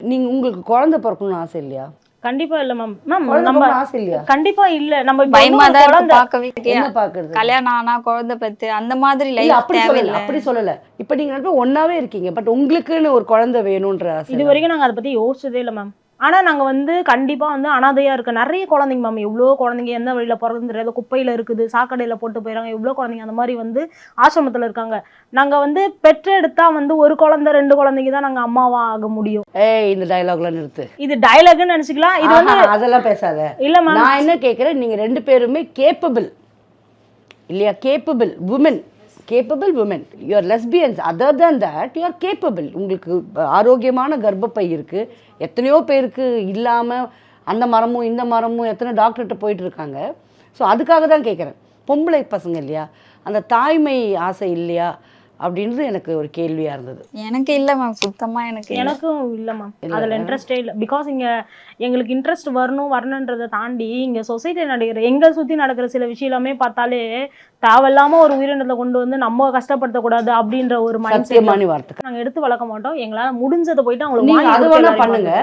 நீங்க உங்களுக்கு குழந்தை பிறக்கணும்னு ஆசை இல்லையா? கண்டிப்பா இல்ல மேம். மேம் குழந்தை நம்ம பிறக்கணும்னு ஆசை இல்லையா? கண்டிப்பா இல்ல. நம்ம இப்ப வந்து பயமா ஒரு தான் இருக்கு குழந்தை பார்க்கவே. என்ன பாக்குறது? கல்யாணம் ஆனா குழந்தை பெத்து அந்த மாதிரி இல்ல லைஃப் அப்படி சொல்லல, தேவையில்லை. அப்படி சொல்லல. இப்ப நீங்க ரெண்டு பேரும் ஒண்ணாவே இருக்கீங்க, பட் உங்களுக்குன்னு ஒரு குழந்தை வேணும்ன்ற ஆசை. இது வரைக்கும் நாங்க அதை பத்தி யோசிச்சதே இல்லை மேம். ஆனா நாங்க வந்து கண்டிப்பா வந்து அனாதையா இருக்க நிறைய குழந்தைங்க மேம். எவ்வளோ குழந்தைங்க எந்த வழியில பிறந்து தெரியாது, குப்பையில இருக்குது, சாக்கடையில போட்டு போயிடறாங்க. எவ்வளோ குழந்தைங்க அந்த மாதிரி வந்து ஆசிரமத்துல இருக்காங்க. நாங்க வந்து பெற்றெடுத்தா வந்து ஒரு குழந்தை 2 குழந்தைங்க தான் நாங்க அம்மாவா ஆக முடியும். ஏய் இந்த டயலாக்லாம் நிறுத்து. இது டயலாக்னு நினைச்சுக்கலாம். இது வந்து அதெல்லாம் பேசாத. இல்ல மேம். நான் என்ன கேட்குறேன், நீங்கள் 2 பேருமே கேப்பபிள் இல்லையா? Capable women, capable women. You're lesbians. Other than that you're capable. உங்களுக்கு ஆரோக்கியமான கர்ப்பப்பை இருக்குது. எத்தனையோ பேருக்கு இல்லாமல் அந்த மரமும் இந்த மரமும் எத்தனை டாக்டர்கிட்ட போயிட்டு இருக்காங்க. ஸோ அதுக்காக தான் கேட்குறேன். பொம்பளை பசங்க இல்லையா, அந்த தாய்மை ஆசை இல்லையா அப்படின்றது எனக்கு ஒரு கேள்வியாக இருந்தது. எனக்கு இல்ல மேம், சுத்தமா எனக்கு இல்ல. எனக்கும் இல்லை மேம். அதில் இன்ட்ரெஸ்டே இல்லை. பிகாஸ் இங்கே எங்களுக்கு இன்ட்ரெஸ்ட் வரணுன்றதை தாண்டி இங்கே சொசைட்டி நடக்கிற எங்களை சுற்றி நடக்கிற சில விஷயம் எல்லாமே பார்த்தாலே தேவையில்லாமல் ஒரு உயிரினத்தை கொண்டு வந்து நம்ம கஷ்டப்படுத்தக்கூடாது அப்படின்ற ஒரு மைண்ட் செட் சத்தியமான வார்த்தை. நாங்கள் எடுத்து வளர்க்க மாட்டோம். எங்களால் முடிஞ்சதை போயிட்டு நீங்க அது வேணா அவங்களுக்கு பண்ணுங்க.